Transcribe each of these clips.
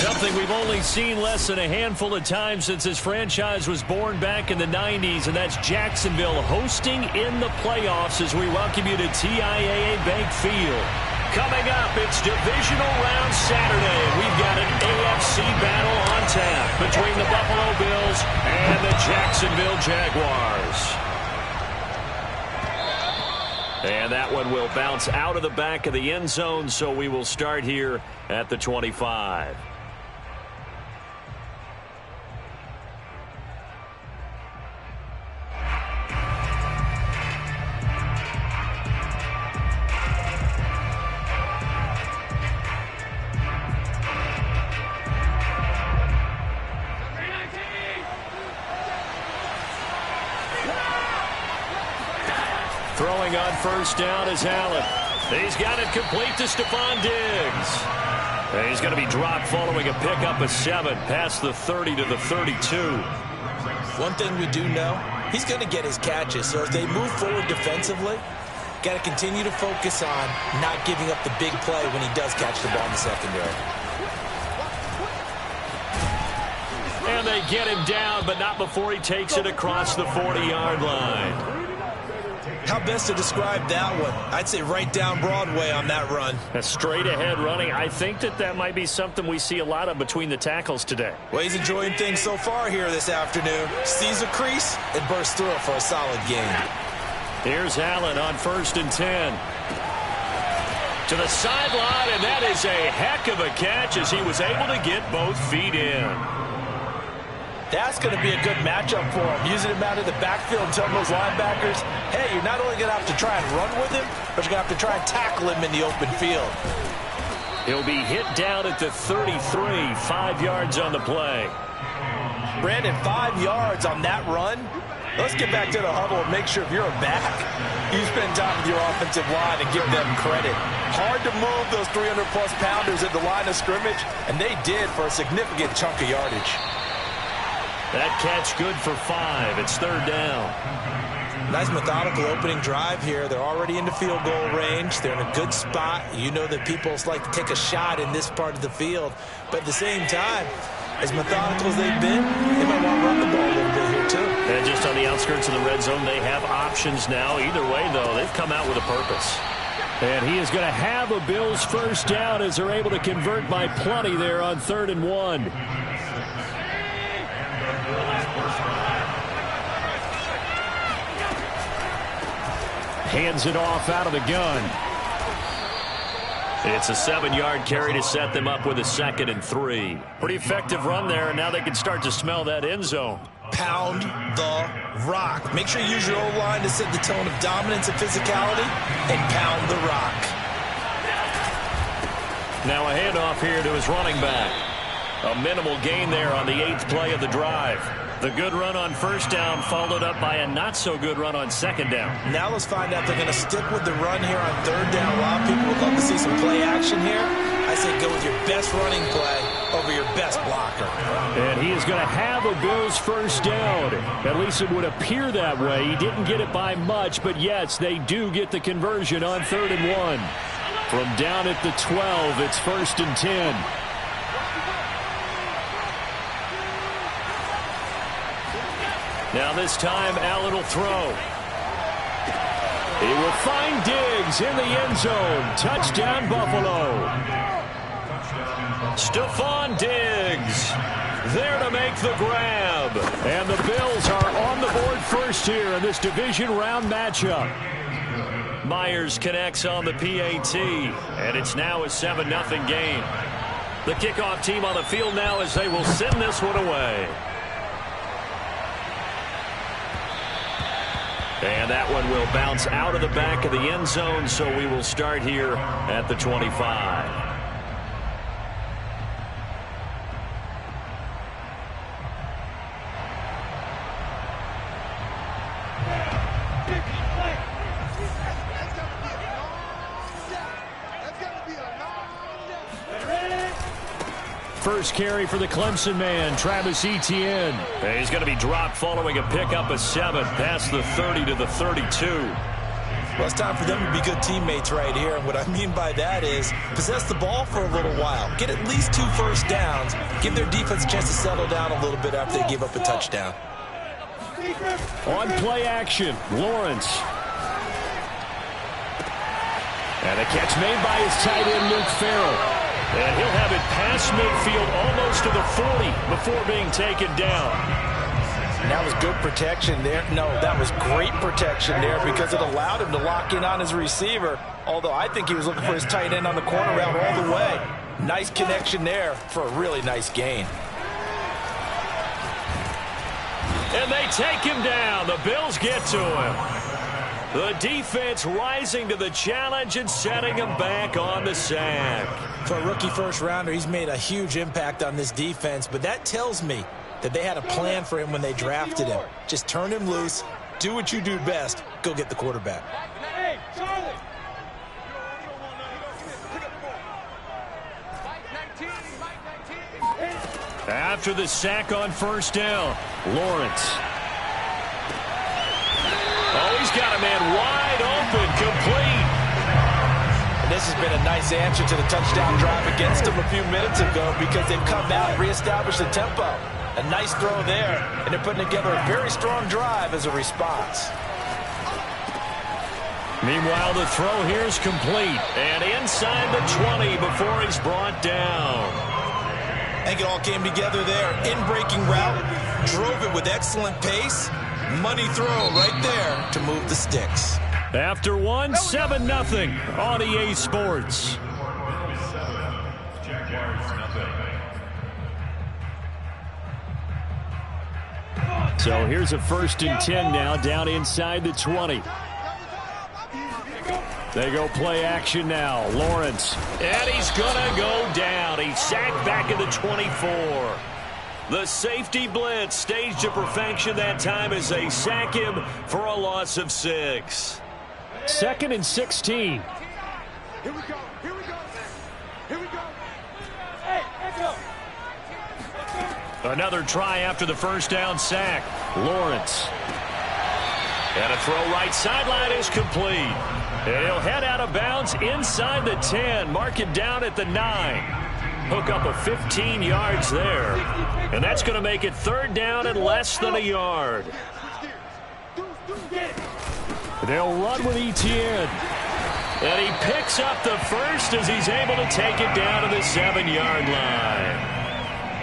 Something we've only seen less than a handful of times since this franchise was born back in the 90s, and that's Jacksonville hosting in the playoffs as we welcome you to TIAA Bank Field. Coming up, it's Divisional Round Saturday, and we've got an AFC battle on tap between the Buffalo Bills and the Jacksonville Jaguars. And that one will bounce out of the back of the end zone, so we will start here at the 25. Throwing on first down is Allen. He's got it complete to Stephon Diggs. And he's going to be dropped following a pickup of 7 past the 30 to the 32. One thing we do know, he's going to get his catches. So as they move forward defensively, got to continue to focus on not giving up the big play when he does catch the ball in the secondary. And they get him down, but not before he takes it across the 40-yard line. How best to describe that one? I'd say right down Broadway on that run. A straight-ahead running. I think that might be something we see a lot of between the tackles today. Well, he's enjoying things so far here this afternoon. Sees a crease and bursts through it for a solid gain. Here's Allen on 1st and 10. To the sideline, and that is a heck of a catch as he was able to get both feet in. That's going to be a good matchup for him. Using him out of the backfield and telling those linebackers, hey, you're not only going to have to try and run with him, but you're going to have to try and tackle him in the open field. He'll be hit down at the 33, 5 yards on the play. Brandon, 5 yards on that run. Let's get back to the huddle and make sure if you're a back, you spend time with your offensive line and give them credit. Hard to move those 300-plus pounders at the line of scrimmage, and they did for a significant chunk of yardage. That catch good for 5. It's 3rd down. Nice methodical opening drive here. They're already into field goal range. They're in a good spot. You know that people like to take a shot in this part of the field. But at the same time, as methodical as they've been, they might want to run the ball a little bit here too. And just on the outskirts of the red zone, they have options now. Either way, though, they've come out with a purpose. And he is going to have a Bills first down as they're able to convert by plenty there on 3rd and 1. Hands it off out of the gun. It's a 7-yard carry to set them up with a 2nd and 3. Pretty effective run there, and now they can start to smell that end zone. Pound the rock. Make sure you use your O-line to set the tone of dominance and physicality, and pound the rock. Now a handoff here to his running back. A minimal gain there on the 8th play of the drive. The good run on first down followed up by a not-so-good run on 2nd down. Now let's find out if they're going to stick with the run here on 3rd down. A lot of people would love to see some play action here. I say go with your best running play over your best blocker. And he is going to have a Bills first down. At least it would appear that way. He didn't get it by much, but yes, they do get the conversion on 3rd and 1. From down at the 12, it's 1st and 10. Now this time, Allen will throw. He will find Diggs in the end zone. Touchdown, Buffalo. Stephon Diggs there to make the grab. And the Bills are on the board first here in this division round matchup. Myers connects on the PAT, and it's now a 7-0 game. The kickoff team on the field now as they will send this one away. And that one will bounce out of the back of the end zone, so we will start here at the 25. First carry for the Clemson man, Travis Etienne. He's going to be dropped following a pickup of 7 past the 30 to the 32. Well, it's time for them to be good teammates right here. And what I mean by that is possess the ball for a little while. Get at least 2 first downs. Give their defense a chance to settle down a little bit after they give up a touchdown. On play action, Lawrence. And a catch made by his tight end, Luke Farrell. And he'll have it past midfield almost to the 40 before being taken down. And that was good protection there. No, that was great protection there because it allowed him to lock in on his receiver. Although I think he was looking for his tight end on the corner route all the way. Nice connection there for a really nice gain. And they take him down. The Bills get to him. The defense rising to the challenge and setting him back on the sack. For a rookie first-rounder, he's made a huge impact on this defense, but that tells me that they had a plan for him when they drafted him. Just turn him loose, do what you do best, go get the quarterback. Hey, Charlie! After the sack on first down, Lawrence. Oh, he's got a man wide open, complete. And this has been a nice answer to the touchdown drive against them a few minutes ago because they've come out and reestablished the tempo. A nice throw there, and they're putting together a very strong drive as a response. Meanwhile, the throw here is complete. And inside the 20 before he's brought down. I think it all came together there. In-breaking route, drove it with excellent pace. Money throw right there to move the sticks. After one, 7-0 on EA Sports. So here's a 1st and 10 now, down inside the 20. They go play action now. Lawrence. And he's going to go down. He's sacked back at the 24. The safety blitz staged to perfection that time as they sack him for a loss of 6. 2nd and 16. Here we go. Here we go. Here we go. Hey, let's go. Another try after the first down sack. Lawrence. And a throw right sideline is complete. And he'll head out of bounds inside the 10. Mark it down at the 9. Hook up a 15 yards there. And that's going to make it 3rd down and less than a yard. They'll run with Etienne. And he picks up the first as he's able to take it down to the 7-yard line.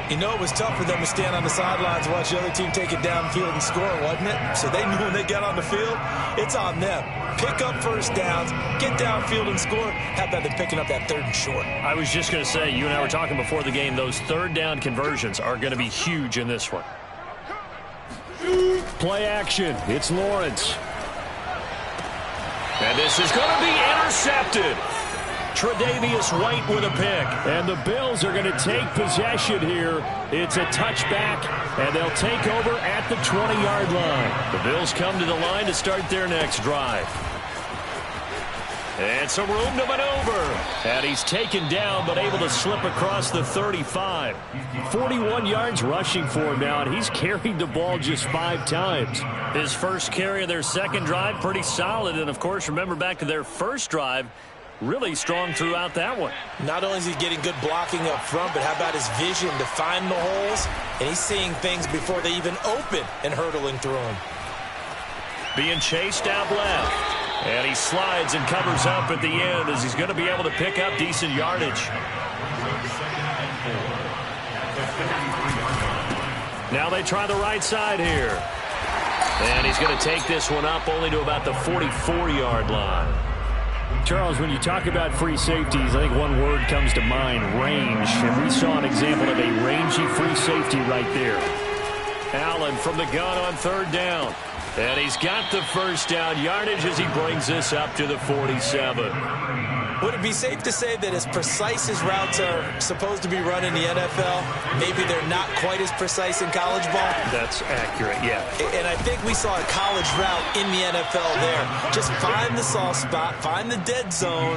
You know, it was tough for them to stand on the sidelines and watch the other team take it downfield and score, wasn't it? So they knew when they got on the field, it's on them. Pick up first downs, get downfield and score. How about them picking up that 3rd and short? I was just going to say, you and I were talking before the game, those 3rd down conversions are going to be huge in this one. Play action. It's Lawrence. And this is going to be intercepted. Tre'Davious White with a pick. And the Bills are going to take possession here. It's a touchback, and they'll take over at the 20-yard line. The Bills come to the line to start their next drive. And some room to maneuver. And he's taken down, but able to slip across the 35. 41 yards rushing for him now, and he's carried the ball just 5 times. His first carry of their second drive, pretty solid. And, of course, remember back to their first drive, really strong throughout that one. Not only is he getting good blocking up front, but how about his vision to find the holes? And he's seeing things before they even open and hurdling through them. Being chased out left. And he slides and covers up at the end as he's going to be able to pick up decent yardage. Now they try the right side here. And he's going to take this one up only to about the 44-yard line. Charles, when you talk about free safeties, I think one word comes to mind, range. And we saw an example of a rangy free safety right there. Allen from the gun on 3rd down. And he's got the first down yardage as he brings this up to the 47. Would it be safe to say that as precise as routes are supposed to be run in the NFL, maybe they're not quite as precise in college ball? That's accurate, yeah. And I think we saw a college route in the NFL there. Just find the soft spot, find the dead zone,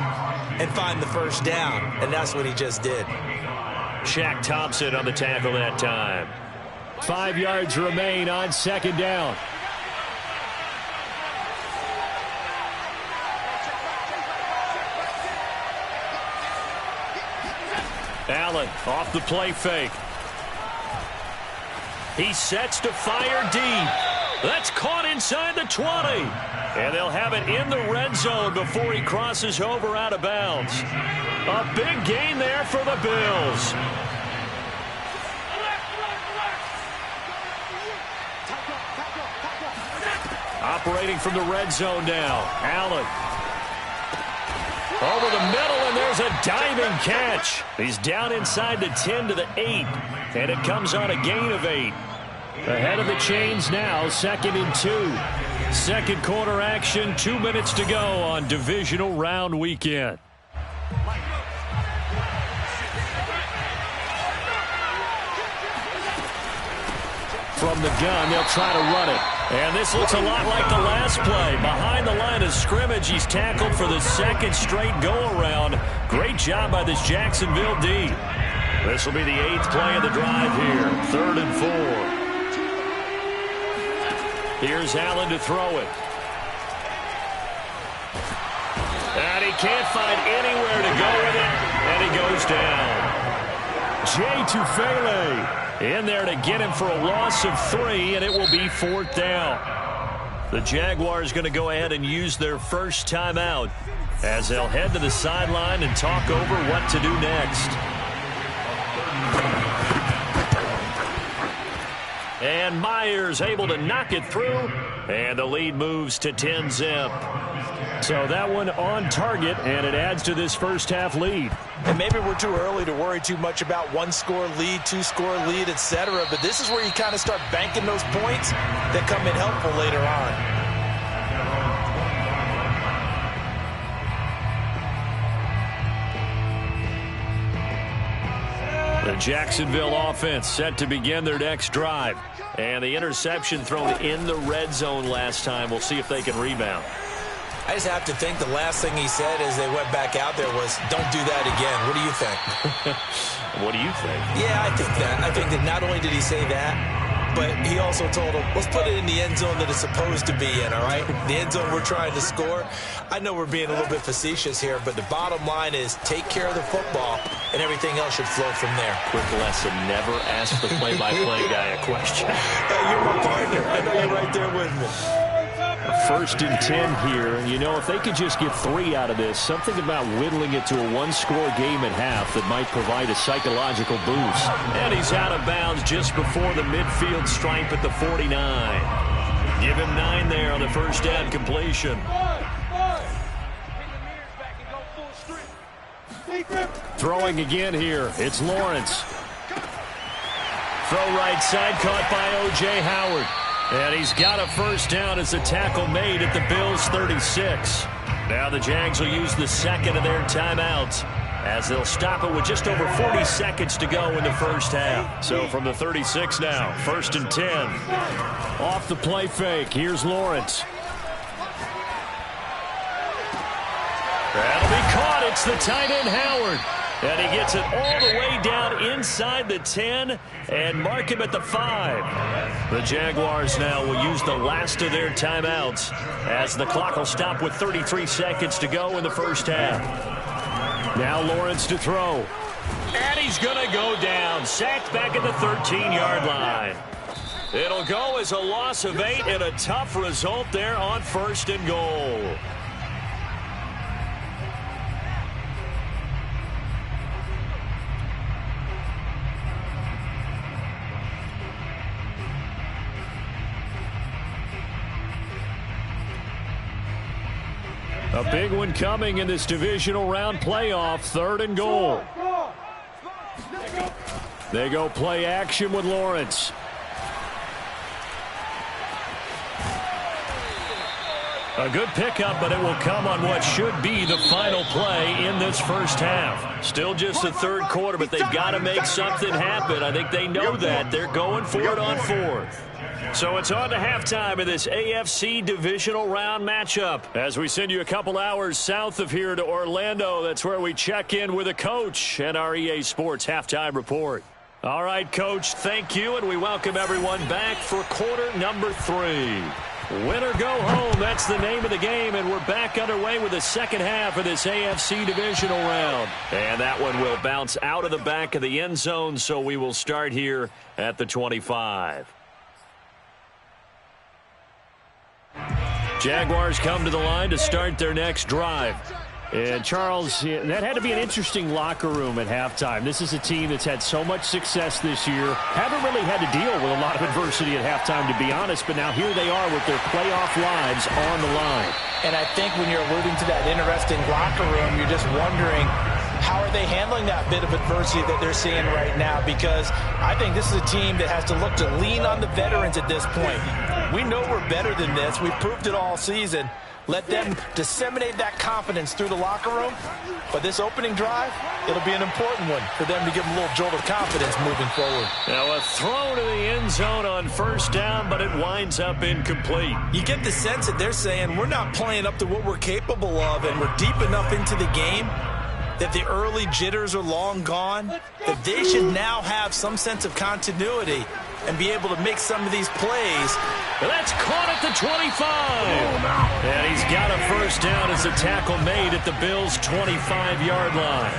and find the first down. And that's what he just did. Shaq Thompson on the tackle that time. 5 yards remain on 2nd down. Allen off the play fake. He sets to fire deep. That's caught inside the 20. And they'll have it in the red zone before he crosses over out of bounds. A big gain there for the Bills. Operating from the red zone now. Allen. Over the middle, and there's a diving catch. He's down inside the 10 to the 8, and it comes on a gain of 8. Ahead of the chains now, 2nd and 2. Second quarter action, 2 minutes to go on divisional round weekend. From the gun, they'll try to run it. And this looks a lot like the last play. Behind the line of scrimmage, he's tackled for the second straight go-around. Great job by this Jacksonville D. This will be the 8th play of the drive here. 3rd and 4. Here's Allen to throw it. And he can't find anywhere to go with it. And he goes down. Jay Tufele in there to get him for a loss of 3, and it will be 4th down. The Jaguars going to go ahead and use their first timeout as they'll head to the sideline and talk over what to do next. And Myers able to knock it through, and the lead moves to 10-zip. So that one on target, and it adds to this first half lead. And maybe we're too early to worry too much about 1-score lead, 2-score lead, etc. But this is where you kind of start banking those points that come in helpful later on. The Jacksonville offense set to begin their next drive. And the interception thrown in the red zone last time. We'll see if they can rebound. I just have to think the last thing he said as they went back out there was, don't do that again. What do you think? What do you think? Yeah, I think that. I think that not only did he say that, but he also told him, let's put it in the end zone that it's supposed to be in, all right? The end zone we're trying to score. I know we're being a little bit facetious here, but the bottom line is take care of the football, and everything else should flow from there. Quick lesson, never ask the play-by-play guy a question. You're my partner. I know you're right there with me. 1st and 10 here. You know, if they could just get 3 out of this, something about whittling it to a 1-score game at half that might provide a psychological boost. And he's out of bounds just before the midfield stripe at the 49. Give him 9 there on the first down completion. Throwing again here. It's Lawrence. Throw right side, caught by O.J. Howard. And he's got a first down as the tackle made at the Bills' 36. Now the Jags will use the second of their timeouts as they'll stop it with just over 40 seconds to go in the first half. So from the 36 now, 1st and 10. Off the play fake, here's Lawrence. That'll be caught. It's the tight end, Howard. And he gets it all the way down inside the 10 and mark him at the 5. The Jaguars now will use the last of their timeouts as the clock will stop with 33 seconds to go in the first half. Now Lawrence to throw. And he's going to go down. Sacked back at the 13-yard line. It'll go as a loss of 8 and a tough result there on 1st and goal. A big one coming in this divisional round playoff, 3rd and goal. They go play action with Lawrence. A good pickup, but it will come on what should be the final play in this first half. Still just the 3rd quarter, but they've got to make something happen. I think they know that. They're going for it on 4th. So it's on to halftime of this AFC divisional round matchup. As we send you a couple hours south of here to Orlando, that's where we check in with a coach and our EA Sports halftime report. All right, Coach, thank you, and we welcome everyone back for quarter number 3. Win or go home, that's the name of the game, and we're back underway with the second half of this AFC divisional round. And that one will bounce out of the back of the end zone, so we will start here at the 25. Jaguars come to the line to start their next drive. And, Charles, that had to be an interesting locker room at halftime. This is a team that's had so much success this year. Haven't really had to deal with a lot of adversity at halftime, to be honest. But now here they are with their playoff lives on the line. And I think when you're alluding to that interesting locker room, you're just wondering, how are they handling that bit of adversity that they're seeing right now? Because I think this is a team that has to look to lean on the veterans at this point. We know we're better than this. We've proved it all season. Let them disseminate that confidence through the locker room. But this opening drive, it'll be an important one for them to give them a little jolt of confidence moving forward. Now a throw to the end zone on first down, but it winds up incomplete. You get the sense that they're saying we're not playing up to what we're capable of, and we're deep enough into the game that the early jitters are long gone, that they should now have some sense of continuity and be able to make some of these plays. That's caught at the 25. And he's got a first down as the tackle made at the Bills' 25-yard line.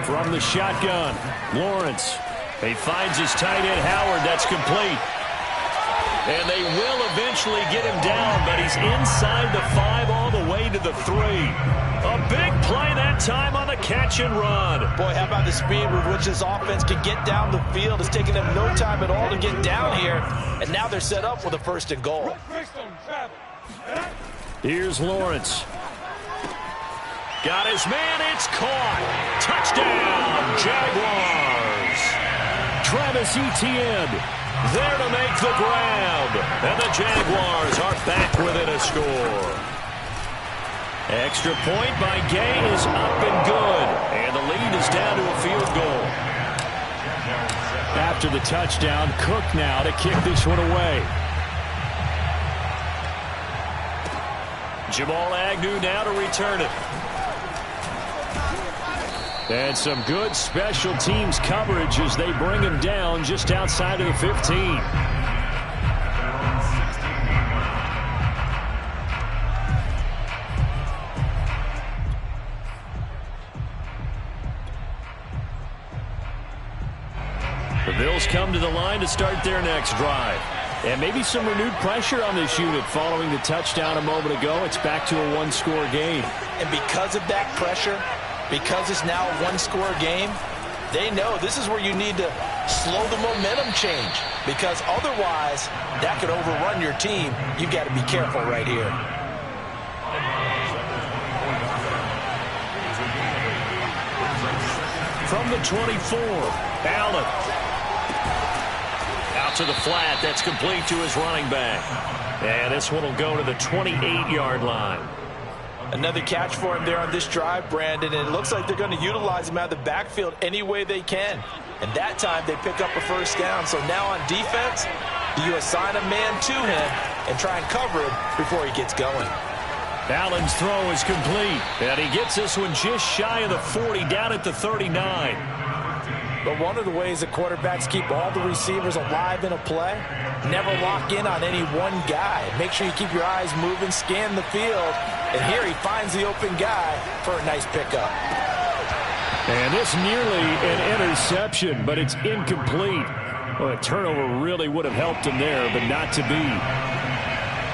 From the shotgun, Lawrence. He finds his tight end, Howard. That's complete. And they will eventually get him down, but he's inside the 5 all the way to the 3. A big play that time on the catch and run. Boy, how about the speed with which this offense can get down the field? It's taken them no time at all to get down here, and now they're set up with a first and goal. Here's Lawrence. Got his man, it's caught. Touchdown, Jaguars. Travis Etienne there to make the grab. And the Jaguars are back within a score. Extra point by Gay is up and good. And the lead is down to a field goal. After the touchdown, Cook now to kick this one away. Jamal Agnew now to return it. And some good special teams coverage as they bring him down just outside of the 15. The Bills come to the line to start their next drive. And maybe some renewed pressure on this unit following the touchdown a moment ago. It's back to a one-score game. And because of that pressure, because it's now a one-score game, they know this is where you need to slow the momentum change, because otherwise that could overrun your team. You've got to be careful right here. From the 24, Allen. Out to the flat. That's complete to his running back. And this one will go to the 28-yard line. Another catch for him there on this drive, Brandon, and it looks like they're going to utilize him out of the backfield any way they can. And that time they pick up a first down. So now on defense, you assign a man to him and try and cover him before he gets going. Allen's throw is complete, and he gets this one just shy of the 40, down at the 39. But one of the ways that quarterbacks keep all the receivers alive in a play, never lock in on any one guy. Make sure you keep your eyes moving, scan the field, and here he finds the open guy for a nice pickup. And this nearly an interception, but it's incomplete. Well, a turnover really would have helped him there, but not to be.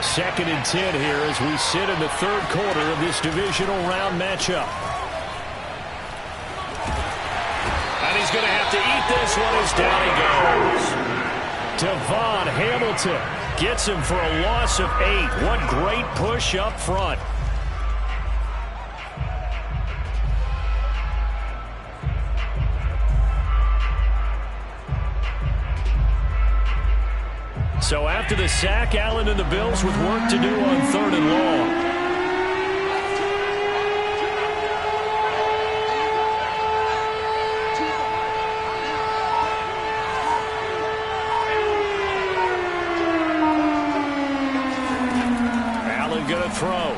2nd and 10 here as we sit in the third quarter of this divisional round matchup. And he's going to have to eat this one as down he goes. Devon Hamilton gets him for a loss of 8. What great push up front. So after the sack, Allen and the Bills with work to do on 3rd and long. Allen going to throw.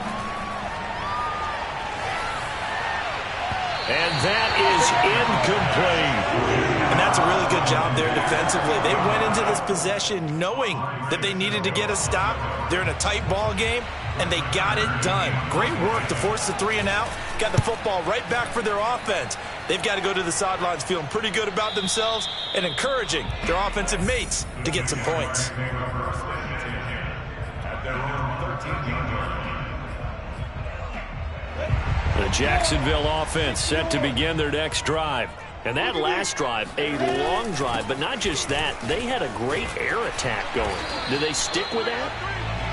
And that is incomplete. And that's a really good job there defensively. They went into this possession knowing that they needed to get a stop. They're in a tight ball game, and they got it done. Great work to force the 3 and out. Got the football right back for their offense. They've got to go to the sidelines feeling pretty good about themselves and encouraging their offensive mates to get some points. The Jacksonville offense set to begin their next drive. And that last drive, a long drive, but not just that. They had a great air attack going. Do they stick with that?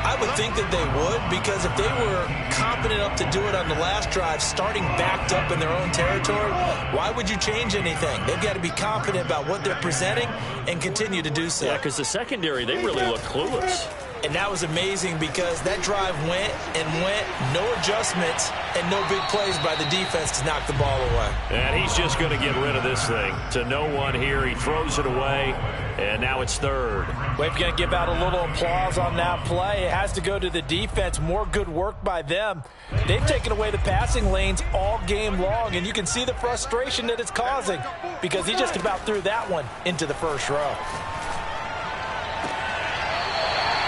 I would think that they would, because if they were confident enough to do it on the last drive, starting backed up in their own territory, why would you change anything? They've got to be confident about what they're presenting and continue to do so. Yeah, because the secondary, they really look clueless. And that was amazing because that drive went and went, no adjustments, and no big plays by the defense to knock the ball away. And he's just going to get rid of this thing. To no one here, he throws it away, and now it's third. We're going to give out a little applause on that play. It has to go to the defense. More good work by them. They've taken away the passing lanes all game long, and you can see the frustration that it's causing because he just about threw that one into the first row.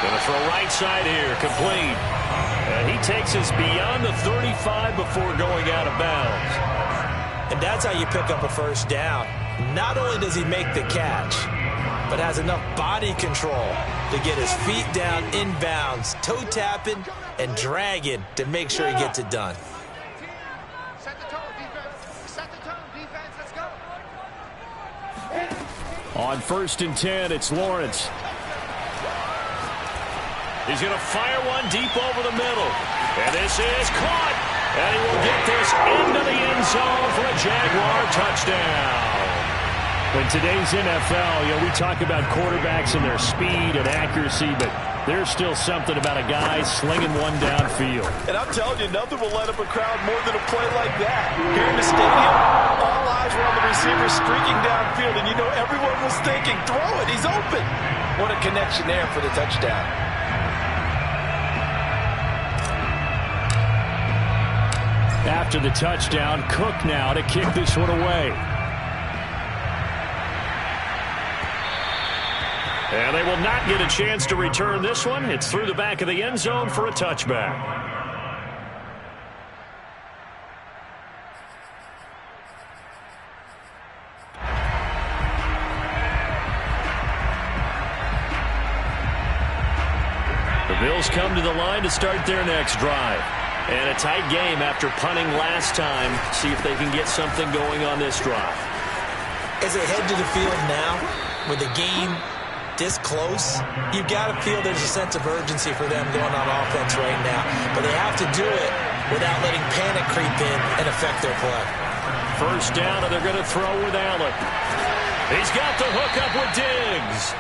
Going to throw right side here, complete. And he takes us beyond the 35 before going out of bounds. And that's how you pick up a first down. Not only does he make the catch, but has enough body control to get his feet down inbounds, toe tapping and dragging to make sure he gets it done. Set the tone, defense. Set the tone, defense. Let's go. On 1st and 10, it's Lawrence. He's going to fire one deep over the middle. And this is caught. And he will get this into the end zone for a Jaguar touchdown. In today's NFL, we talk about quarterbacks and their speed and accuracy, but there's still something about a guy slinging one downfield. And I'm telling you, nothing will light up a crowd more than a play like that. Here in the stadium, all eyes were on the receiver streaking downfield, and you know everyone was thinking, throw it, he's open. What a connection there for the touchdown. After the touchdown, Cook now to kick this one away. And they will not get a chance to return this one. It's through the back of the end zone for a touchback. The Bills come to the line to start their next drive. And a tight game after punting last time. See if they can get something going on this drive. As they head to the field now, with the game this close, you've got to feel there's a sense of urgency for them going on offense right now. But they have to do it without letting panic creep in and affect their play. First down, and they're going to throw with Allen. He's got the hook up with Diggs.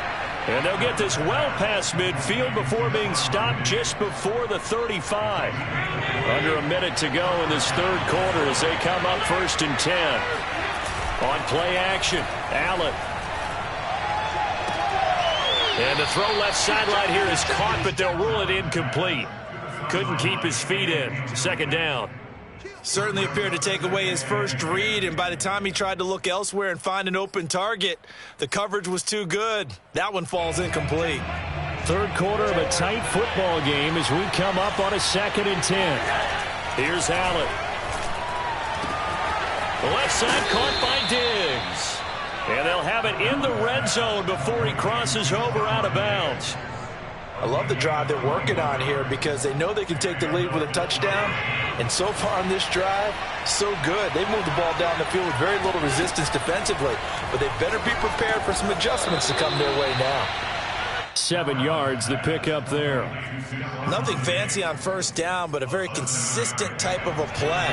And they'll get this well past midfield before being stopped just before the 35. Under a minute to go in this third quarter as they come up 1st and 10. On play action, Allen. And the throw left sideline here is caught, but they'll rule it incomplete. Couldn't keep his feet in. 2nd down. Certainly appeared to take away his first read, and by the time he tried to look elsewhere and find an open target, the coverage was too good. That one falls incomplete. Third quarter of a tight football game as we come up on a 2nd and 10. Here's Allen. The left side caught by Diggs. And they'll have it in the red zone before he crosses over out of bounds. I love the drive they're working on here because they know they can take the lead with a touchdown. And so far on this drive, so good. They moved the ball down the field with very little resistance defensively. But they better be prepared for some adjustments to come their way now. 7 yards the pick up there. Nothing fancy on first down, but a very consistent type of a play.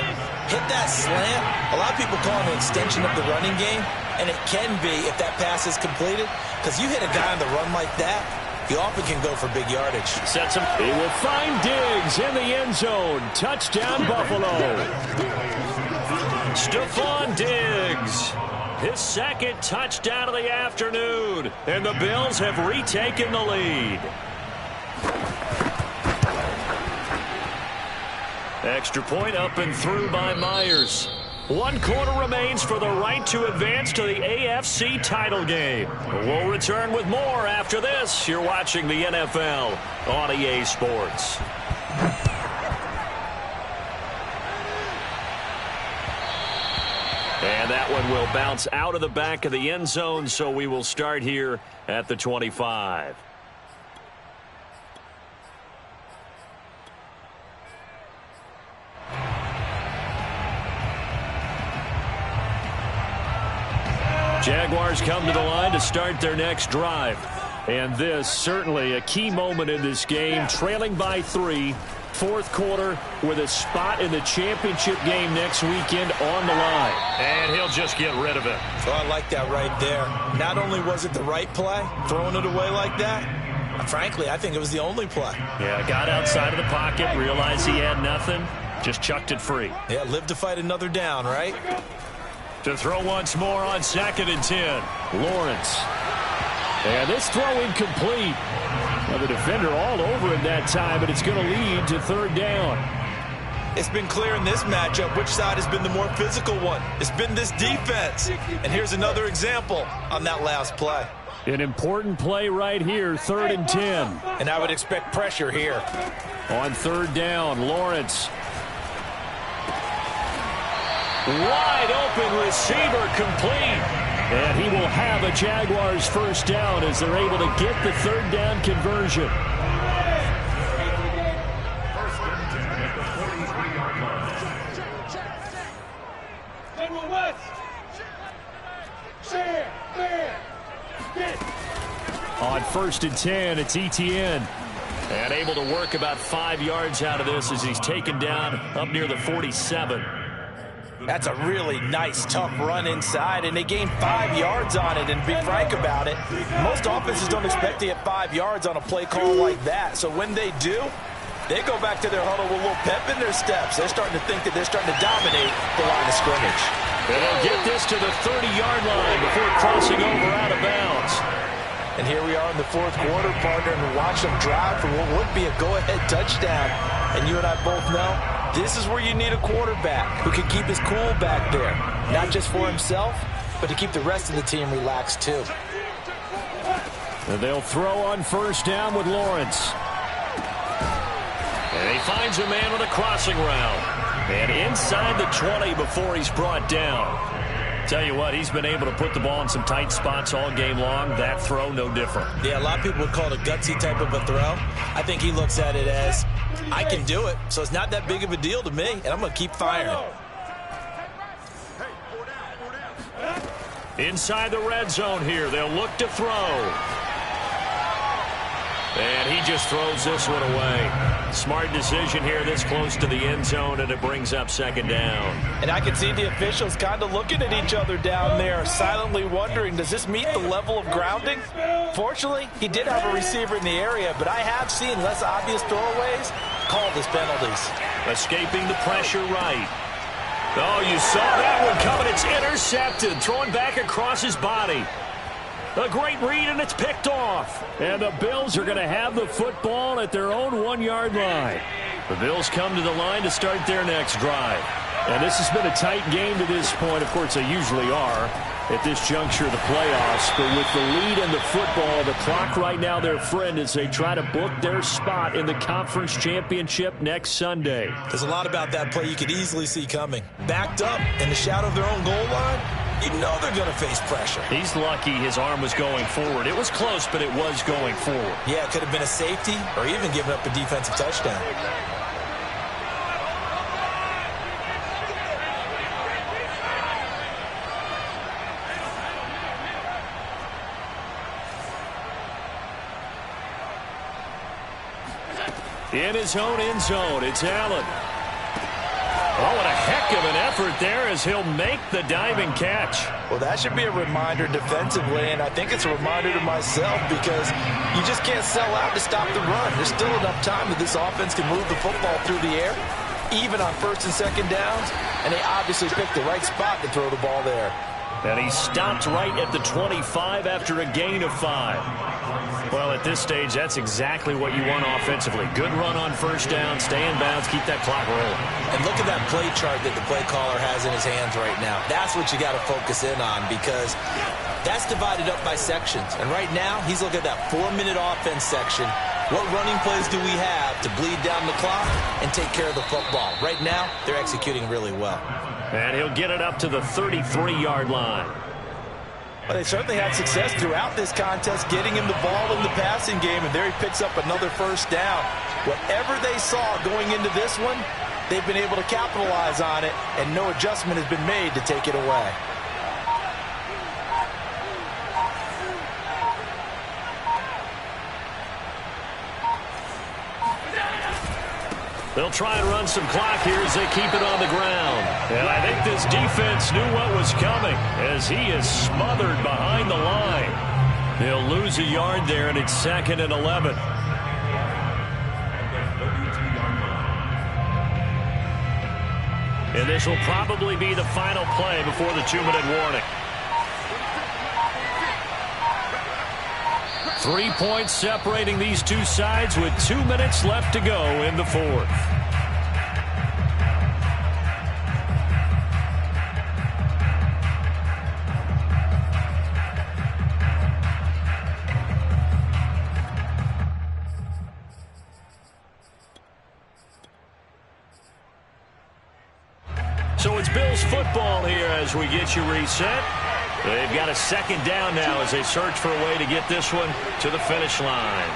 Hit that slant. A lot of people call it an extension of the running game. And it can be if that pass is completed. Because you hit a guy on the run like that, he often can go for big yardage. Sets him. He will find Diggs in the end zone. Touchdown, Buffalo. Stephon Diggs. His 2nd touchdown of the afternoon. And the Bills have retaken the lead. Extra point up and through by Myers. 1 quarter remains for the right to advance to the AFC title game. We'll return with more after this. You're watching the NFL on EA Sports. And that one will bounce out of the back of the end zone, so we will start here at the 25. Jaguars come to the line to start their next drive. And this, certainly a key moment in this game, trailing by 3, fourth quarter with a spot in the championship game next weekend on the line. And he'll just get rid of it. Oh, I like that right there. Not only was it the right play, throwing it away like that, frankly, I think it was the only play. Yeah, got outside of the pocket, realized he had nothing, just chucked it free. Yeah, live to fight another down, right? To throw once more on 2nd and 10. Lawrence. And this throw incomplete. Well, the defender all over him that time, but it's going to lead to 3rd down. It's been clear in this matchup which side has been the more physical one. It's been this defense. And here's another example on that last play. An important play right here, 3rd and 10. And I would expect pressure here. On 3rd down, Lawrence. Wide open receiver complete. And he will have a Jaguars first down as they're able to get the 3rd down conversion. On 1st and 10, it's Etienne. And able to work about 5 yards out of this as he's taken down up near the 47. That's a really nice, tough run inside, and they gained 5 yards on it. And to be frank about it, most offenses don't expect to get 5 yards on a play call like that. So when they do, they go back to their huddle with a little pep in their steps. They're starting to think that they're starting to dominate the line of scrimmage. And they'll get this to the 30-yard line before crossing over out of bounds. And here we are in the 4th quarter, partner, and watch them drive for what would be a go-ahead touchdown. And you and I both know this is where you need a quarterback who can keep his cool back there. Not just for himself, but to keep the rest of the team relaxed too. And they'll throw on 1st down with Lawrence. And he finds a man with a crossing route. And inside the 20 before he's brought down. Tell you what, he's been able to put the ball in some tight spots all game long. That throw, no different. Yeah, a lot of people would call it a gutsy type of a throw. I think he looks at it as, I can do it, so it's not that big of a deal to me, and I'm going to keep firing. Inside the red zone here, they'll look to throw. And he just throws this one away. Smart decision here this close to the end zone, and it brings up 2nd down. And I can see the officials kind of looking at each other down there, silently wondering, does this meet the level of grounding? Fortunately, he did have a receiver in the area, but I have seen less obvious throwaways called as penalties. Escaping the pressure right. Oh, you saw that one coming. It's intercepted, thrown back across his body. A great read, and it's picked off. And the Bills are going to have the football at their own 1-yard line. The Bills come to the line to start their next drive. And this has been a tight game to this point. Of course, they usually are at this juncture of the playoffs. But with the lead and the football, the clock right now their friend as they try to book their spot in the conference championship next Sunday. There's a lot about that play you could easily see coming. Backed up in the shadow of their own goal line, you know they're going to face pressure. He's lucky his arm was going forward. It was close, but it was going forward. Yeah, it could have been a safety or even given up a defensive touchdown. In his own end zone, it's Allen. Oh, what a heck of an effort there as he'll make the diving catch. Well, that should be a reminder defensively, and I think it's a reminder to myself because you just can't sell out to stop the run. There's still enough time that this offense can move the football through the air, even on 1st and 2nd downs, and they obviously picked the right spot to throw the ball there. And he stopped right at the 25 after a gain of 5. Well, at this stage, that's exactly what you want offensively. Good run on first down, stay in bounds, keep that clock rolling. And look at that play chart that the play caller has in his hands right now. That's what you got to focus in on, because that's divided up by sections. And right now, he's looking at that 4-minute offense section. What running plays do we have to bleed down the clock and take care of the football? Right now, they're executing really well. And he'll get it up to the 33-yard line. Well, they certainly had success throughout this contest getting him the ball in the passing game, and there he picks up another first down. Whatever they saw going into this one, they've been able to capitalize on it, and no adjustment has been made to take it away. They'll try and run some clock here as they keep it on the ground. And I think this defense knew what was coming as he is smothered behind the line. They'll lose a yard there, and it's 2nd and 11. And this will probably be the final play before the 2-minute warning. 3 points separating these two sides with 2 minutes left to go in the fourth. So it's Bills football here as we get you reset. They've got a 2nd down now as they search for a way to get this one to the finish line.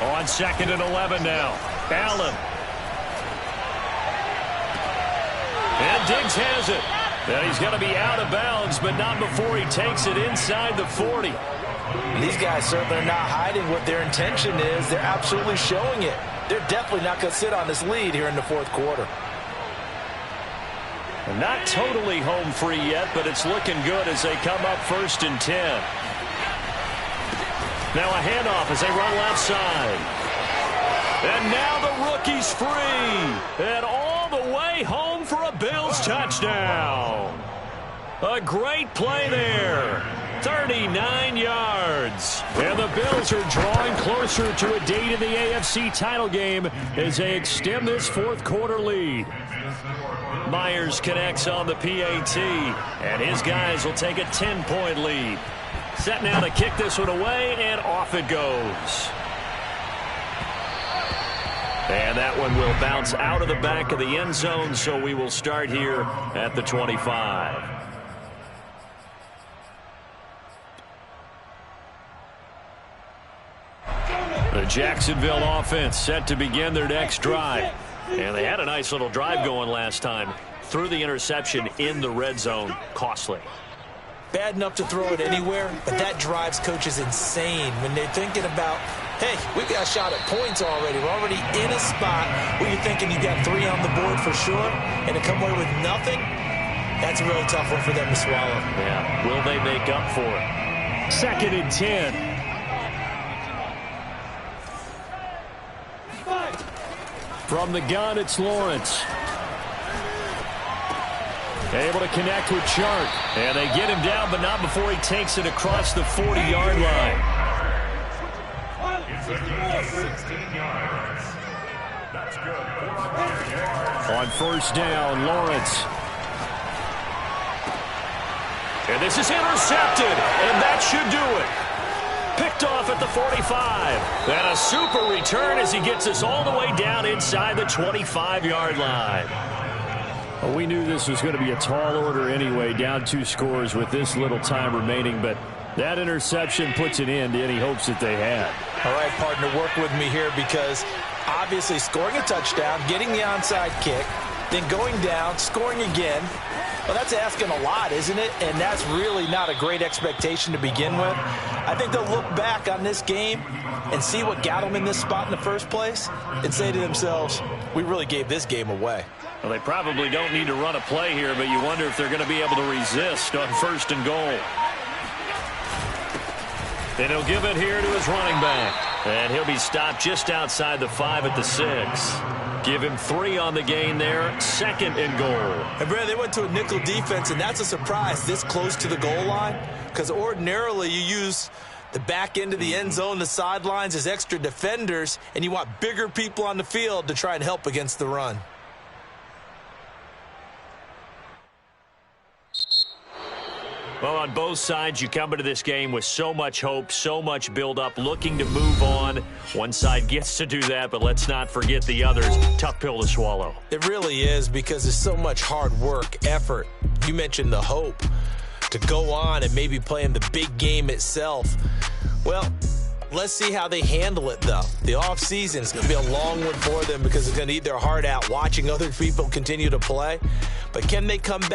On 2nd and 11 now. Allen. And Diggs has it. And he's going to be out of bounds, but not before he takes it inside the 40. These guys certainly are not hiding what their intention is. They're absolutely showing it. They're definitely not going to sit on this lead here in the fourth quarter. Not totally home free yet, but it's looking good as they come up 1st and 10. Now a handoff as they run left side. And now the rookie's free. And all the way home for a Bills touchdown. A great play there. 39 yards. And the Bills are drawing closer to a date in the AFC title game as they extend this fourth quarter lead. Myers connects on the PAT, and his guys will take a 10-point lead. Set now to kick this one away, and off it goes. And that one will bounce out of the back of the end zone, so we will start here at the 25. The Jacksonville offense set to begin their next drive. And they had a nice little drive going last time. Threw the interception in the red zone. Costly. Bad enough to throw it anywhere, but that drives coaches insane when they're thinking about, hey, we've got a shot at points already. We're already in a spot where you're thinking you got 3 on the board for sure, and to come away with nothing, that's a really tough one for them to swallow. Yeah, will they make up for it? 2nd and 10. From the gun, it's Lawrence. Able to connect with Chark. And they get him down, but not before he takes it across the 40-yard line. On 1st down, Lawrence. And this is intercepted, and that should do it. Picked off at the 45. And a super return as he gets us all the way down inside the 25-yard line. Well, we knew this was going to be a tall order anyway, down 2 scores with this little time remaining, but that interception puts an end to any hopes that they had. All right, partner, work with me here because obviously scoring a touchdown, getting the onside kick, then going down, scoring again. Well, that's asking a lot, isn't it? And that's really not a great expectation to begin with. I think they'll look back on this game and see what got them in this spot in the first place and say to themselves, we really gave this game away. Well, they probably don't need to run a play here, but you wonder if they're going to be able to resist on 1st and goal. And he'll give it here to his running back. And he'll be stopped just outside the 5 at the 6. Give him 3 on the gain there. 2nd and goal. And Brad, they went to a nickel defense, and that's a surprise this close to the goal line, because ordinarily you use the back end of the end zone, the sidelines as extra defenders, and you want bigger people on the field to try and help against the run. Well, on both sides, you come into this game with so much hope, so much build-up, looking to move on. One side gets to do that, but let's not forget the others. Tough pill to swallow. It really is, because there's so much hard work, effort. You mentioned the hope to go on and maybe play in the big game itself. Well, let's see how they handle it, though. The offseason is going to be a long one for them because they're going to eat their heart out watching other people continue to play. But can they come back?